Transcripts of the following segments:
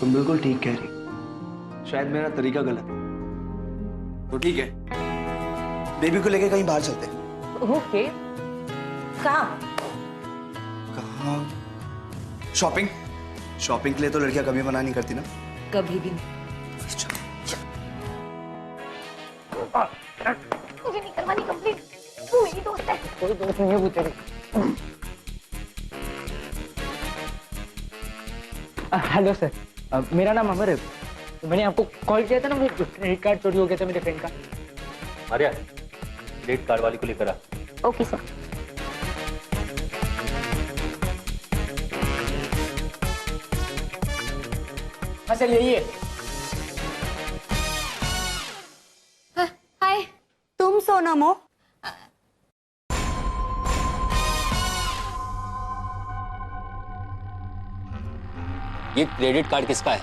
तुम बिल्कुल ठीक कह रही, शायद मेरा तरीका गलत है। तो ठीक है, बेबी को लेके कहीं बाहर चलते हैं। ओके, कहाँ? कहाँ? शॉपिंग। शॉपिंग के लिए तो लड़कियां कभी मना नहीं करती ना। कभी भी नहीं। मुझे नहीं करवानी कंप्लीट, तू मेरी दोस्त है। कोई दोस्त नहीं है वो तेरी। हेलो सर, मेरा नाम अमर है। तो मैंने आपको कॉल किया था ना, मुझे क्रेडिट कार्ड चोरी हो गया था मेरे फ्रेंड का। मारिया, क्रेडिट कार्ड वाली को लेकर आ। Okay sir. हाँ सर, यही है। हाय। तुम सोनमो? ये क्रेडिट कार्ड किसका है?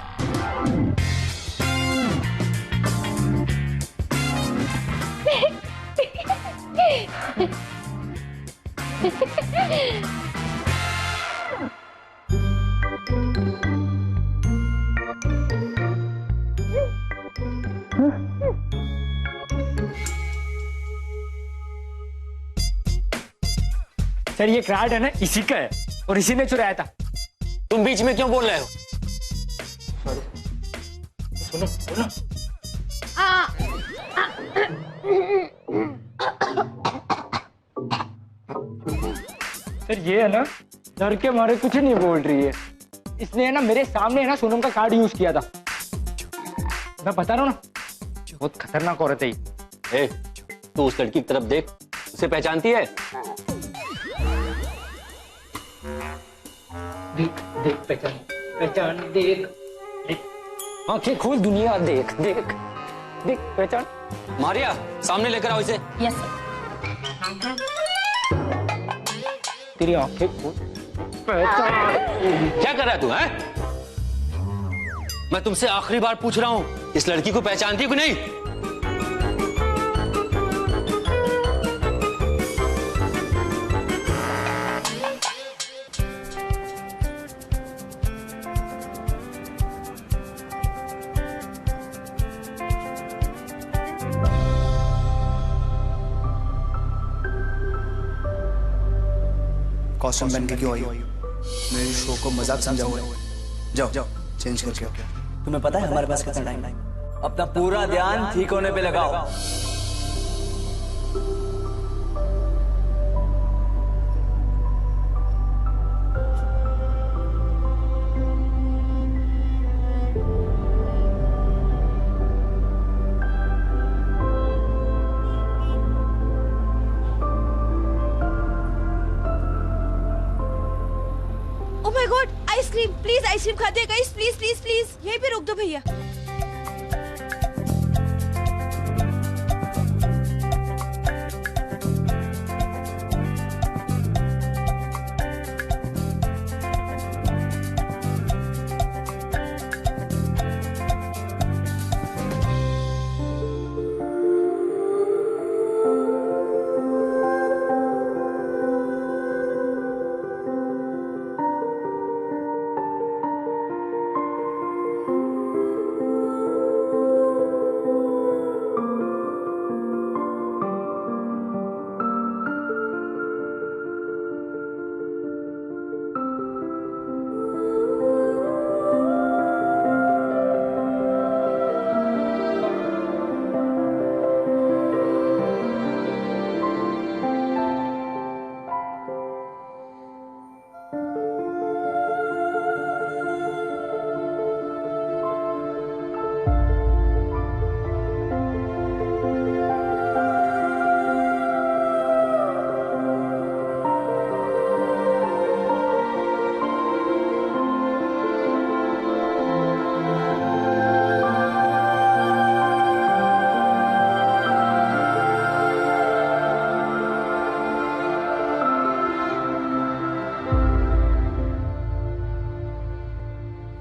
सर ये कार्ड है ना, इसी का है और इसी ने चुराया था। तुम बीच में क्यों बोल रहे हो? सुनो सुनो। सर ये है ना, डर के मारे कुछ नहीं बोल रही है। इसने है ना मेरे सामने है ना सोनम का कार्ड यूज किया था। मैं बता रहा हूँ ना, बहुत खतरनाक औरत है ये। तू उस लड़की की तरफ देख, उसे पहचानती है? देख देख, पहचान पहचान, देख देख, आंखें खोल, दुनिया देख देख देख, पहचान। मारिया, सामने लेकर आओ इसे। Yes sir. तेरी आंखें खोल, पहचान। क्या कर रहा है तू, हैं? मैं तुमसे आखिरी बार पूछ रहा हूं, इस लड़की को पहचानती हो कि नहीं? कॉस्ट्यूम पहन के क्यों आई हो? मेरी शो को मजाक समझा हुआ है। जाओ जाओ, चेंज करके आओ। तुम्हें पता है हमारे पास कितना टाइम है? अपना पूरा ध्यान ठीक होने पे लगाओ। Oh my God, ice cream please, ice cream खाते हैं गाइस, प्लीज प्लीज प्लीज, यहीं पे रोक दो भैया।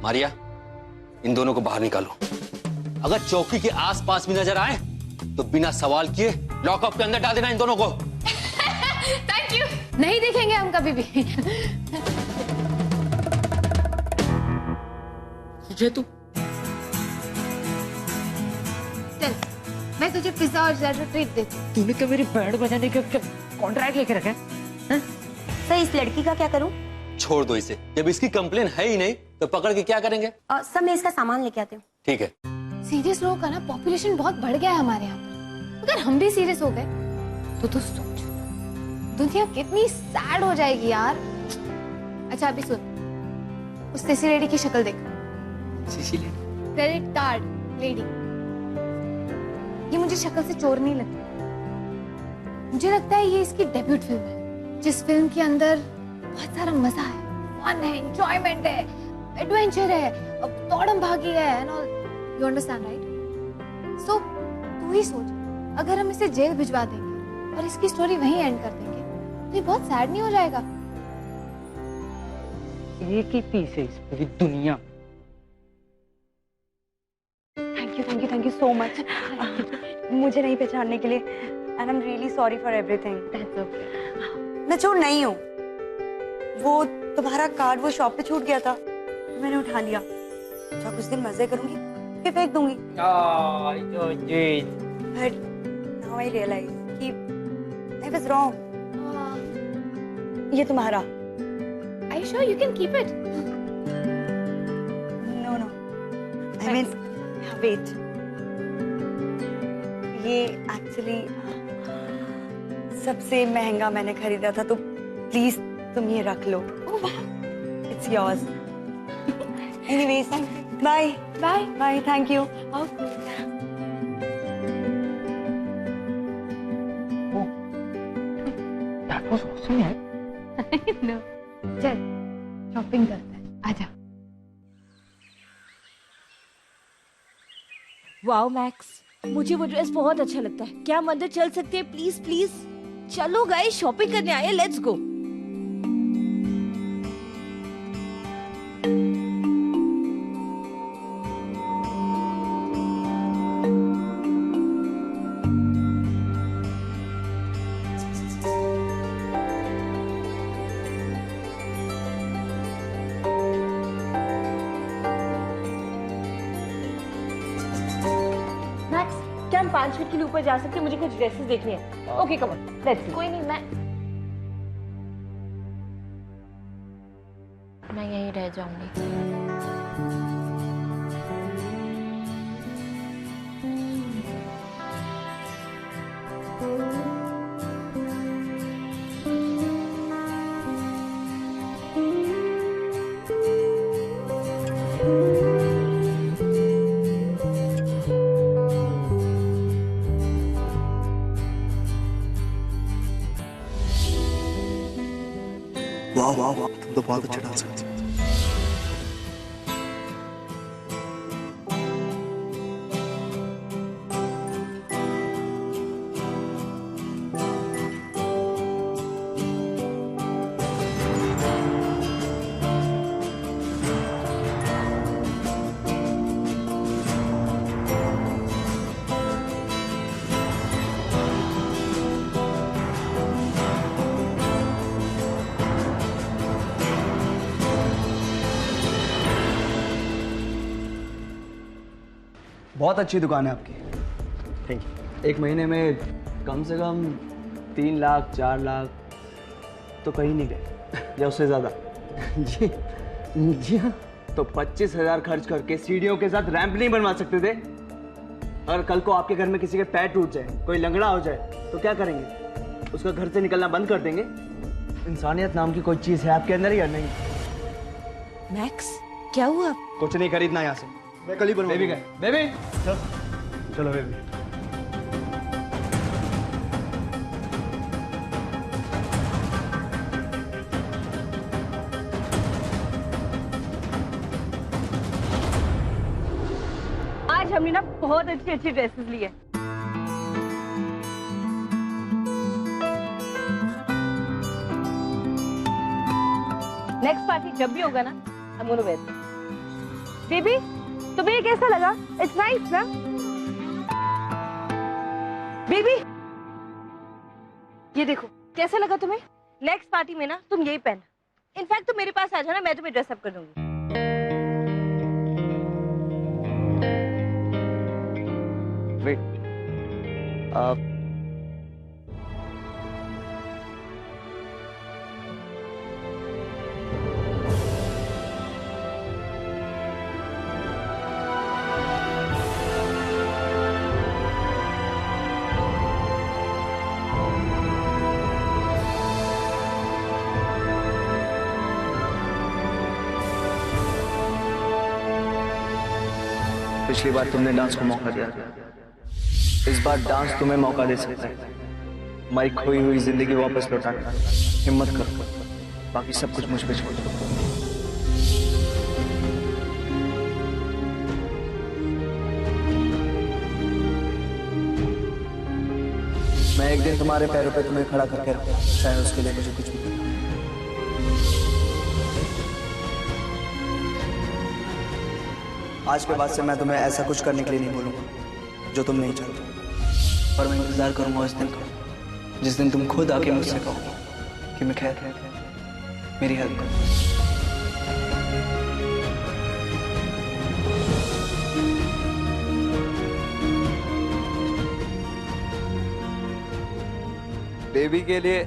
मारिया, इन दोनों को बाहर निकालो। अगर चौकी के आसपास भी नजर आए तो बिना सवाल किए लॉकअप के अंदर डाल देना इन दोनों को। थैंक यू, नहीं देखेंगे हम कभी भी। तुझे तू चल मैं तुझे पिज्जा और ज़्यादा ट्रीट देती हूँ। तूने क्या मेरी बैंड बजाने का कॉन्ट्रैक्ट लेके रखा है? सर इस लड़की का क्या करूं? छोड़ दो इसे, जब इसकी कंप्लेन है ही नहीं तो पकड़ के क्या करेंगे? सर मैं इसका सामान लेके आती हूँ। ठीक है। सीरियस लोगों का ना पॉपुलेशन बहुत बढ़ गया है हमारे यहाँ पर। अगर हम भी सीरियस हो गए तो तू सोच दुनिया कितनी सैड हो जाएगी यार। अच्छा अभी सुन, उस सिसी लेडी की शक्ल देख। Sicily credit card lady. ये मुझे शक्ल से चोर नहीं लगती। मुझे लगता है ये इसकी डेब्यूट फिल्म है, जिस फिल्म के अंदर बहुत सारा मजा है, फन है, एंजॉयमेंट है, एडवेंचर है, अब दौड़म भागी है and all. You understand right? So तू ही सोच, अगर हम इसे जेल भिजवा देंगे और इसकी स्टोरी वहीं एंड कर देंगे तो ये बहुत सैड नहीं हो जाएगा? एक ही पीस है इस पूरी दुनिया में। थैंक यू सो मच मुझे नहीं पहचानने के लिए। And I am really sorry for everything. That's okay. मैं चोर नहीं हूँ। वो तुम्हारा कार्ड वो शॉप पे छूट गया था, तो मैंने उठा लिया। अच्छा कुछ दिन मजे करूंगी फिर फेंक दूंगी। बट नाउ आई रियलाइज कि आई वाज रॉन्ग। ये तुम्हारा। Are you sure you can keep it? No no I mean wait, ये एक्चुअली सबसे महंगा मैंने खरीदा था, तो प्लीज तुम ये रख लो। It's yours. Anyways bye Bye. Bye, thank you. Okay. That was awesome यार। No. चल शॉपिंग करते हैं, आजा। वाओ मैक्स, मुझे वो ड्रेस बहुत अच्छा लगता है। क्या हम अंदर चल सकते हैं प्लीज? प्लीज चलो गाइस, शॉपिंग करने आए, लेट्स गो। मैक्स, क्या हम 5 मिनट के लिए ऊपर जा सकते हैं? मुझे कुछ ड्रेसेस देखनी है। Okay come on, let's. कोई नहीं, मैं यहीं रह जाऊंगी। वाह वाह वाह, तुम तो बहुत अच्छा डांस करती हो। बहुत अच्छी दुकान है आपकी। Thank you. एक महीने में कम से कम 3 लाख 4 लाख तो कहीं नहीं गए, या उससे ज़्यादा। जी हाँ। तो 25,000 खर्च करके सीढ़ियों के साथ रैंप नहीं बनवा सकते थे? अगर कल को आपके घर में किसी के पैर टूट जाए, कोई लंगड़ा हो जाए तो क्या करेंगे? उसका घर से निकलना बंद कर देंगे? इंसानियत नाम की कोई चीज़ है आपके अंदर या नहीं? मैक्स क्या हुआ? कुछ नहीं, खरीदना यहाँ से। मैं कल ही बनवा। बेबी गए। बेबी चलो बेबी। आज हमने ना बहुत अच्छी अच्छी ड्रेसेस ली है। नेक्स्ट पार्टी जब भी होगा ना, हम दोनों वेयर। बेबी तुम्हें ये कैसा लगा? इट्स नाइस ना? बेबी ये देखो कैसा लगा तुम्हें? नेक्स्ट पार्टी में ना तुम यही पहन। इनफैक्ट तुम मेरे पास आ जाना, मैं तुम्हें ड्रेस अप कर दूंगी। वेट। पिछली बार तुमने डांस को मौका दिया, इस बार डांस तुम्हें मौका दे सकता है हमारी खोई हुई जिंदगी वापस लौटाने का। हिम्मत करो, बाकी सब कुछ मुझ पे छोड़ दो। मैं एक दिन तुम्हारे पैरों पे तुम्हें खड़ा करके रखूंगा, चाहे उसके लिए मुझे कुछ भी करना। आज के बाद से मैं तुम्हें ऐसा कुछ करने के लिए नहीं बोलूंगा जो तुम नहीं चाहते, पर मैं इंतजार करूंगा उस दिन का जिस दिन तुम खुद आके मुझसे कहो कि मैं खैर मेरी हेल्प करो। बेबी के लिए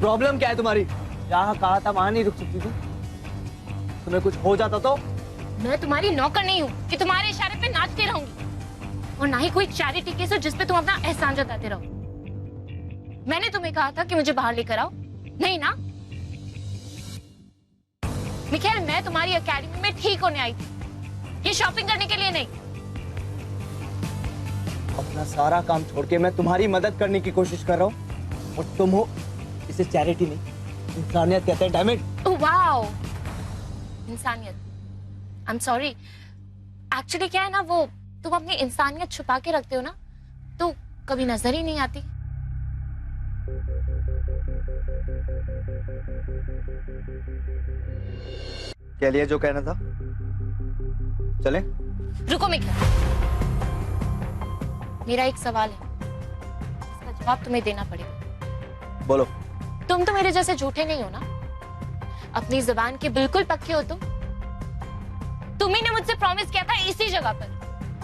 प्रॉब्लम क्या है तुम्हारी? जहाँ कहा था वहां नहीं रुक सकती थी? तुम्हें कुछ हो जाता तो? मैं तुम्हारी नौकर नहीं हूँ कि तुम्हारे इशारे पे नाचती रहूंगी, और ना ही कोई चैरिटी केस हो जिसपे तुम अपना एहसान जताते रहो। मैंने तुम्हें कहा था कि मुझे बाहर लेकर आओ, नहीं ना? मिखेल, मैं तुम्हारी एकेडमी में ठीक होने आई थी, ये शॉपिंग करने के लिए नहीं। अपना सारा काम छोड़ के मैं तुम्हारी मदद करने की कोशिश कर रहा हूँ और तुम हो इसे चैरिटी नहीं इंसानियत कहते हैं। Damn it. वाओ, इंसानियत। आई एम सॉरी, एक्चुअली क्या है ना, वो तुम अपनी इंसानियत छुपा के रखते हो ना, तो कभी नजर ही नहीं आती। क्या लिया जो कहना था? चलें? रुको मिखेल, मेरा एक सवाल है, इसका जवाब तुम्हें देना पड़ेगा। बोलो। तुम तो मेरे जैसे झूठे नहीं हो ना? अपनी जुबान के बिल्कुल पक्के हो तुम। तुम्ही ने मुझसे प्रॉमिस किया था इसी जगह पर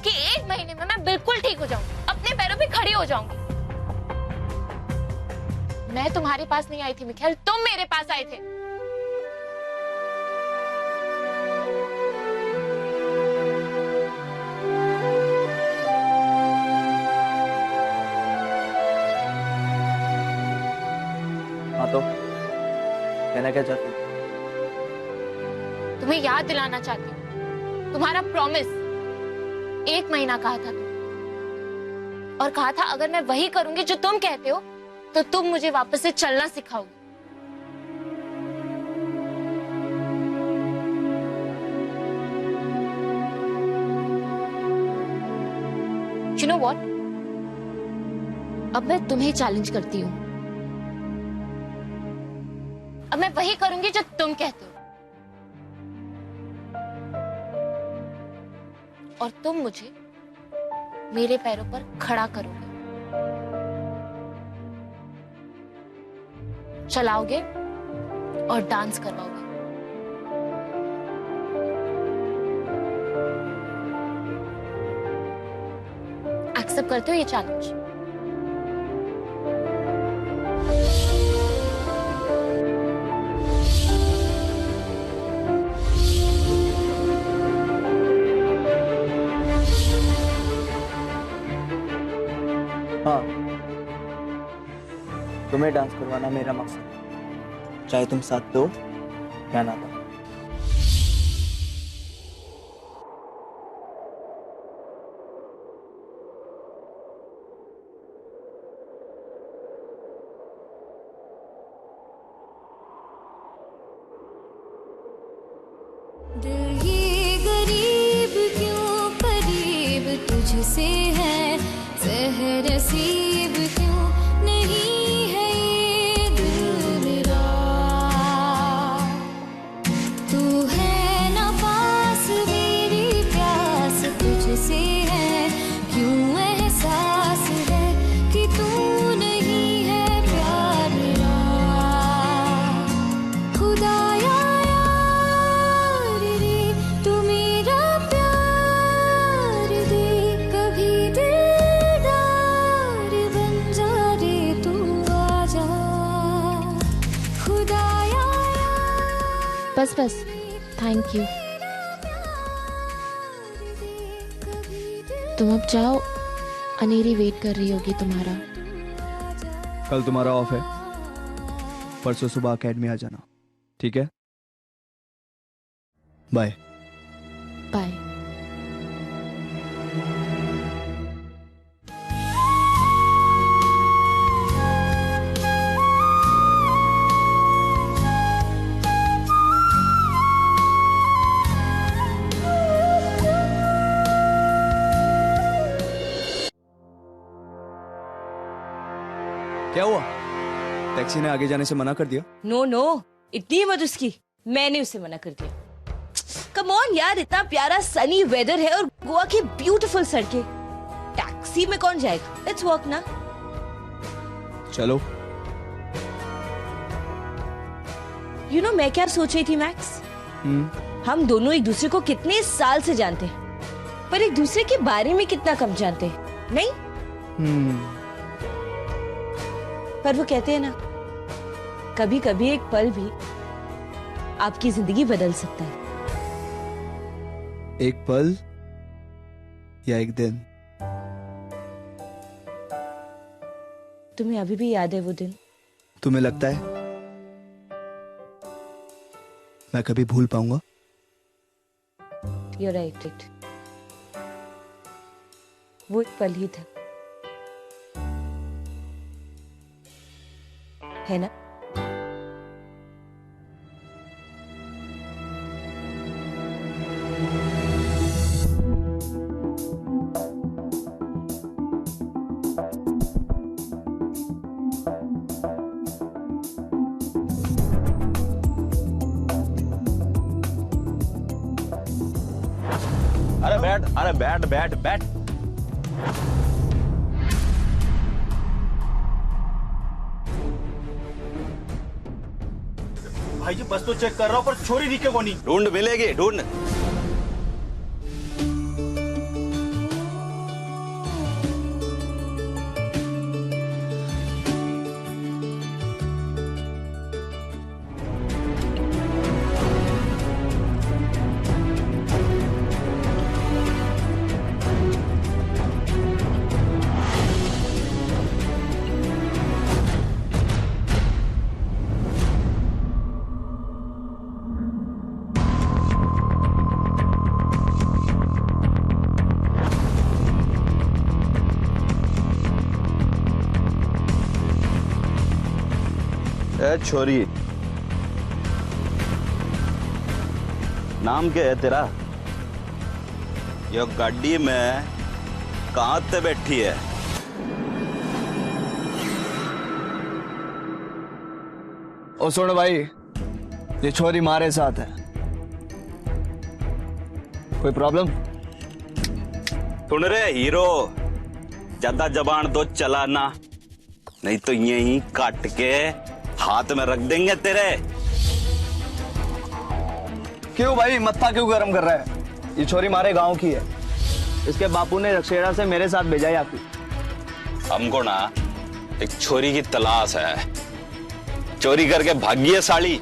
कि 1 महीने में मैं बिल्कुल ठीक हो जाऊंगी, अपने पैरों पे खड़ी हो जाऊंगी। मैं तुम्हारे पास नहीं आई थी मिखेल, तुम मेरे पास आए थे। हाँ तो कहना क्या चाहती हो? तुम्हें याद दिलाना चाहती हूँ तुम्हारा प्रॉमिस। 1 महीना कहा था तुम, और कहा था अगर मैं वही करूंगी जो तुम कहते हो तो तुम मुझे वापस से चलना सिखाओगे। You know what? अब मैं तुम्हें चैलेंज करती हूँ। अब मैं वही करूंगी जो तुम कहते हो, और तुम मुझे मेरे पैरों पर खड़ा करोगे, चलाओगे और डांस करवाओगे। एक्सेप्ट करते हो ये चैलेंज? हाँ, तुम्हें डांस करवाना मेरा मकसद है, चाहे तुम साथ दो या ना दो। दिल ये गरीब क्यों करीब तुझसे है, सहनसीब क्यों नहीं है ये दिल मेरा। तू है ना पास मेरी प्यास तुझसे बस बस, थैंक यू। तुम अब जाओ, अनेरी वेट कर रही होगी तुम्हारा। कल तुम्हारा ऑफ है, परसों सुबह अकेडमी आ जाना, ठीक है? बाय। बाय। क्या हुआ? टैक्सी ने आगे जाने से मना कर दिया? नो नो, इतनी हिम्मत उसकी, मैंने उसे मना कर दिया। कम ऑन यार, इतना प्यारा सनी वेदर है और गोवा की ब्यूटीफुल सड़कें, टैक्सी में कौन जाएगा? लेट्स वॉक ना। चलो। यू नो मैं क्या सोच रही थी मैक्स? हम दोनों एक दूसरे को कितने साल से जानते हैं, पर एक दूसरे के बारे में कितना कम जानते हैं, नहीं? पर वो कहते हैं ना, कभी कभी एक पल भी आपकी जिंदगी बदल सकता है। एक पल या एक दिन? तुम्हें अभी भी याद है वो दिन? तुम्हें लगता है मैं कभी भूल पाऊंगा? You're right, right. वो एक पल ही था, है ना? अरे बैठ। भाई जी बस तो चेक कर रहा हूँ, पर छोरी दिखे को नहीं। ढूंढ मिलेगी, ढूंढ। छोरी, नाम क्या है तेरा? ये गाड़ी में कहाँ से बैठी है? ओ सुन भाई, ये छोरी मारे साथ है, कोई प्रॉब्लम? सुन रे हीरो, ज्यादा जबान तो चलाना, नहीं तो यहीं काट के हाथ में रख देंगे तेरे। क्यों भाई, मत्था क्यों गरम कर रहा है? ये छोरी मारे गांव की है, इसके बापू ने रक्षेड़ा से मेरे साथ भेजा है आपकी। हमको ना एक छोरी की तलाश है, चोरी करके भागी है साली।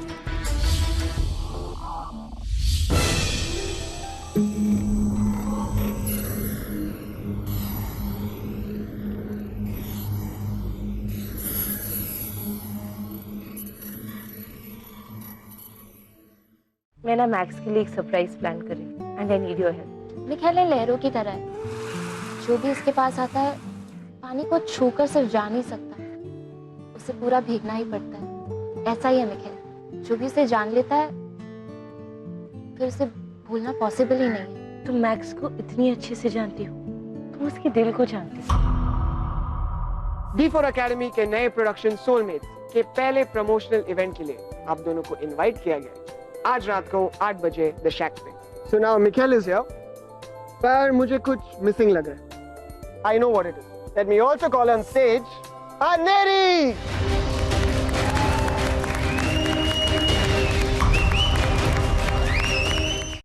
मैं ना मैक्स के लिए एक सरप्राइज प्लान कर रही हूँ and I need your help. मेरे ख्याल है लहरों की तरह है, जो भी इसके पास आता है पानी को छूकर सिर्फ जा नहीं सकता, उसे पूरा भीगना ही पड़ता है। ऐसा ही है मिखेल, जो भी उसे जान लेता है फिर उसे भूलना पॉसिबल ही नहीं है। तुम मैक्स को इतनी अच्छे से जानती हो, तुम उसके दिल को जानती हो। D4 एकेडमी के नए प्रोडक्शन सोलमेट्स के पहले प्रमोशनल इवेंट के लिए आप दोनों को इनवाइट किया गया है आज रात को 8 बजे द शैक पे। So now Michelle is here, पर मुझे कुछ मिसिंग लग रहा है। I know what it is. Let me also call on stage Aneri.